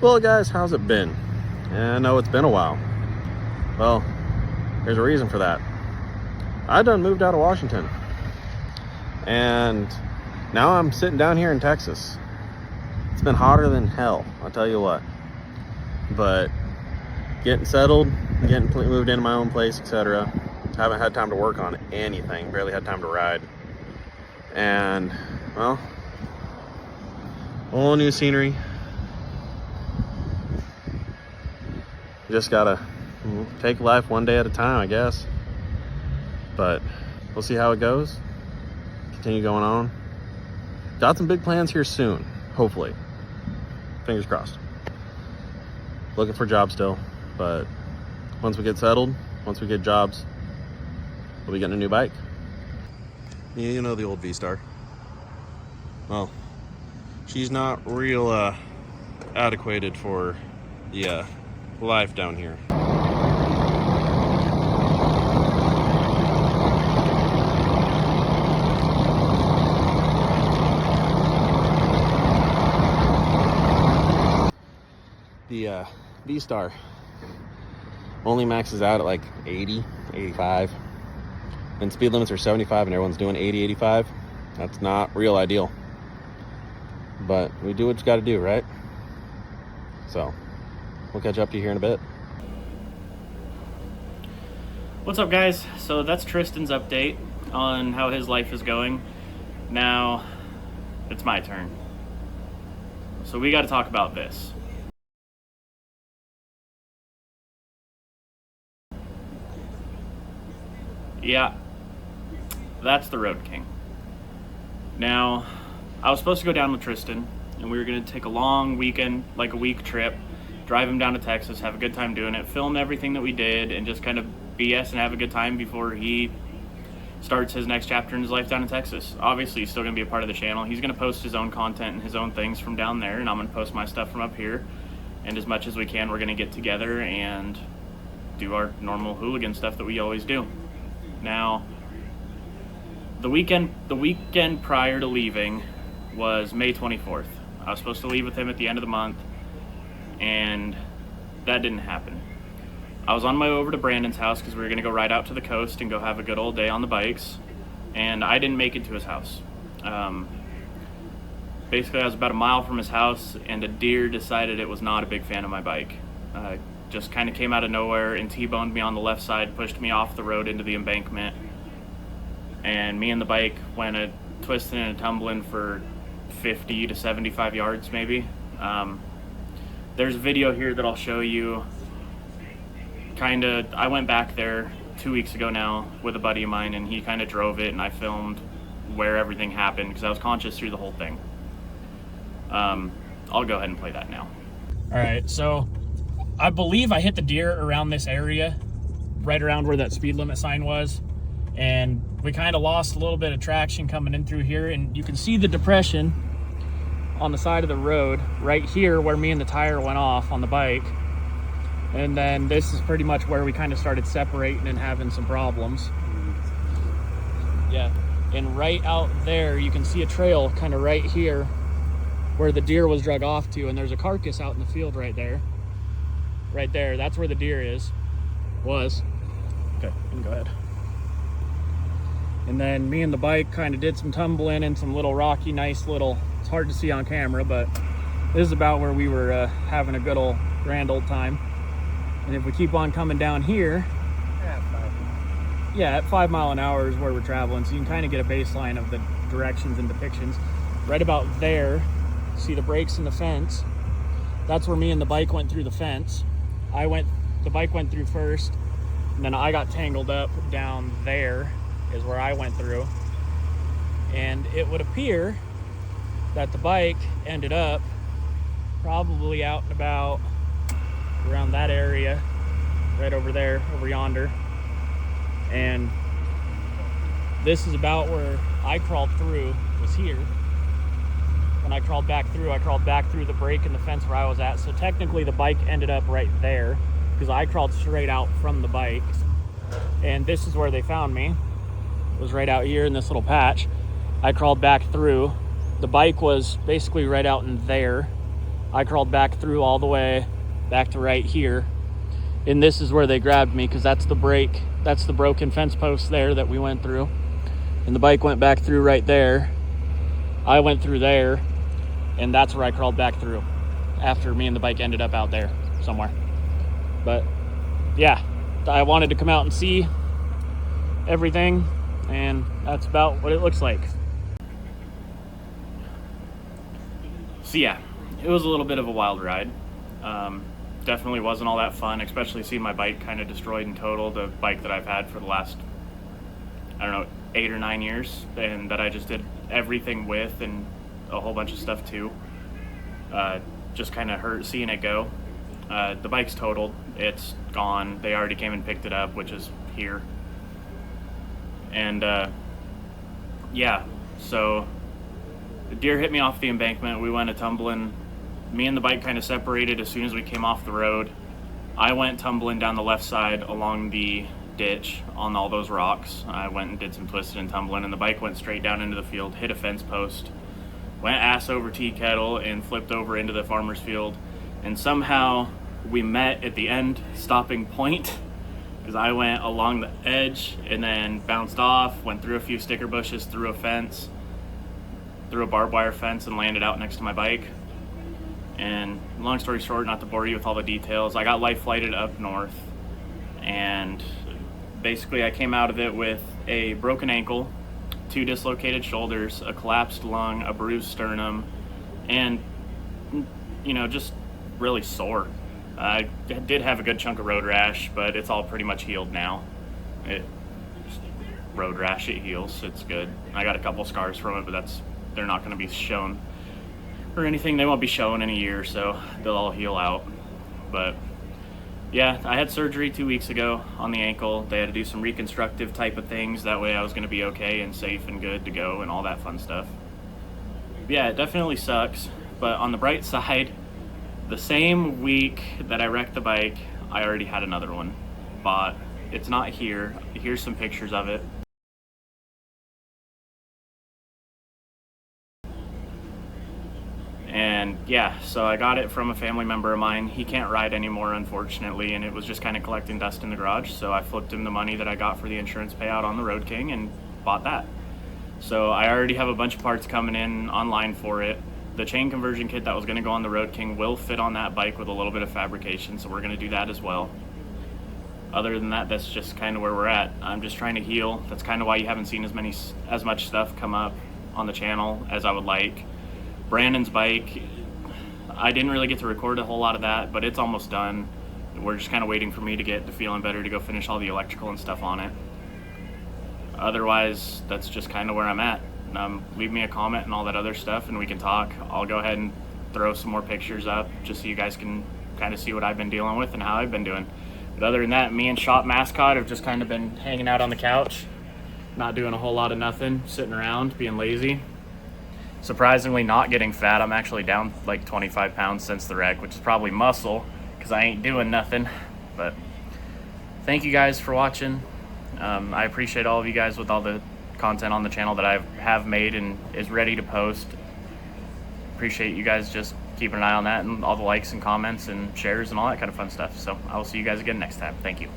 Well, guys, how's it been? I know it's been a while. Well, there's a reason for that. I done moved out of Washington, and now I'm sitting down here in Texas. It's been hotter than hell, I'll tell you what. But getting settled, getting moved into my own place, etc. Haven't had time to work on anything. Barely had time to ride. And, well, all new scenery. Just gotta take life one day at a time, I guess. But we'll see how it goes. Continue going on. Got some big plans here soon, hopefully. Fingers crossed. Looking for jobs still, but once we get settled, once we get jobs, we'll be getting a new bike. You know the old V-Star. Well, she's not real adequated for the life down here. The V-Star only maxes out at like 80, 85. And speed limits are 75 and everyone's doing 80, 85. That's not real ideal. But we do what you gotta do, right? So, we'll catch up to you here in a bit. What's up, guys? So that's Tristan's update on how his life is going. Now, it's my turn. So we gotta talk about this. Yeah, that's the Road King. Now, I was supposed to go down with Tristan, and we were going to take a long weekend, like a week trip, drive him down to Texas, have a good time doing it, film everything that we did, and just kind of BS and have a good time before he starts his next chapter in his life down in Texas. Obviously, he's still going to be a part of the channel. He's going to post his own content and his own things from down there, and I'm going to post my stuff from up here. And as much as we can, we're going to get together and do our normal hooligan stuff that we always do. Now, the weekend prior to leaving was May 24th. I was supposed to leave with him at the end of the month, and that didn't happen. I was on my way over to Brandon's house because we were going to go ride out to the coast and go have a good old day on the bikes, and I didn't make it to his house. Basically, I was about a mile from his house, and a deer decided it was not a big fan of my bike. Just kind of came out of nowhere and T-boned me on the left side, pushed me off the road into the embankment, and me and the bike went a twisting and a tumbling for 50 to 75 yards maybe. There's a video here that I'll show you. I went back there 2 weeks ago now with a buddy of mine, and he kind of drove it, and I filmed where everything happened because I was conscious through the whole thing. I'll go ahead and play that now. All right, so I believe I hit the deer around this area, right around where that speed limit sign was, and we kind of lost a little bit of traction coming in through here, and you can see the depression on the side of the road right here where me and the tire went off on the bike. And then this is pretty much where we kind of started separating and having some problems. Yeah, and right out there you can see a trail kind of right here where the deer was drug off to, and there's a carcass out in the field right there. Right there, that's where the deer was. Okay, you can go ahead. And then me and the bike kind of did some tumbling in some little rocky, nice little, it's hard to see on camera, but this is about where we were having a good old grand old time. And if we keep on coming down here, at 5 mile an hour is where we're traveling, so you can kind of get a baseline of the directions and depictions. Right about there, see the breaks in the fence? That's where me and the bike went through the fence. The bike went through first, and then I got tangled up down there is where I went through. And it would appear that the bike ended up probably out and about around that area, right over there, over yonder. And this is about where I crawled through, was here. When I crawled back through the break in the fence where I was at. So technically the bike ended up right there because I crawled straight out from the bike. And this is where they found me. It was right out here in this little patch. I crawled back through. The bike was basically right out in there. I crawled back through all the way back to right here. And this is where they grabbed me, because that's the break. That's the broken fence post there that we went through. And the bike went back through right there. I went through there, and that's where I crawled back through after me and the bike ended up out there somewhere. But yeah, I wanted to come out and see everything, and that's about what it looks like. So yeah, it was a little bit of a wild ride. Definitely wasn't all that fun, especially seeing my bike kind of destroyed and totaled, a bike that I've had for the last, I don't know, 8 or 9 years, and that I just did everything with, and a whole bunch of stuff too. Just kind of hurt seeing it go. The bike's totaled, it's gone. They already came and picked it up, which is here. And yeah, so the deer hit me off the embankment. We went a tumbling. Me and the bike kind of separated as soon as we came off the road. I went tumbling down the left side along the ditch on all those rocks. I went and did some twisting and tumbling, and the bike went straight down into the field, hit a fence post, went ass over tea kettle, and flipped over into the farmer's field. And somehow we met at the end stopping point, because I went along the edge and then bounced off, went through a few sticker bushes, through a fence, through a barbed wire fence, and landed out next to my bike. And long story short, not to bore you with all the details, I got life flighted up north, and basically I came out of it with a broken ankle, 2 dislocated shoulders, a collapsed lung, a bruised sternum, and just really sore. I did have a good chunk of road rash, but it's all pretty much healed now. Road rash, it heals, it's good. I got a couple scars from it, but they're not going to be shown or anything. They won't be shown in a year, so they'll all heal out. But yeah, I had surgery 2 weeks ago on the ankle. They had to do some reconstructive type of things. That way I was going to be okay and safe and good to go and all that fun stuff. Yeah, it definitely sucks. But on the bright side, the same week that I wrecked the bike, I already had another one bought. It's not here. Here's some pictures of it. And yeah, so I got it from a family member of mine. He can't ride anymore, unfortunately, and it was just kind of collecting dust in the garage. So I flipped him the money that I got for the insurance payout on the Road King and bought that. So I already have a bunch of parts coming in online for it. The chain conversion kit that was going to go on the Road King will fit on that bike with a little bit of fabrication, so we're going to do that as well. Other than that, that's just kind of where we're at. I'm just trying to heal. That's kind of why you haven't seen as much stuff come up on the channel as I would like. Brandon's bike, I didn't really get to record a whole lot of that, but it's almost done. We're just kind of waiting for me to get to feeling better to go finish all the electrical and stuff on it. Otherwise, that's just kind of where I'm at. Leave me a comment and all that other stuff, and we can talk. I'll go ahead and throw some more pictures up just so you guys can kind of see what I've been dealing with and how I've been doing. But other than that, me and Shop Mascot have just kind of been hanging out on the couch, not doing a whole lot of nothing, sitting around, being lazy. Surprisingly not getting fat. I'm actually down like 25 pounds since the wreck, which is probably muscle because I ain't doing nothing. But thank you guys for watching. I appreciate all of you guys with all the content on the channel that I have made and is ready to post. Appreciate you guys just keeping an eye on that and all the likes and comments and shares and all that kind of fun stuff. So I will see you guys again next time. Thank you.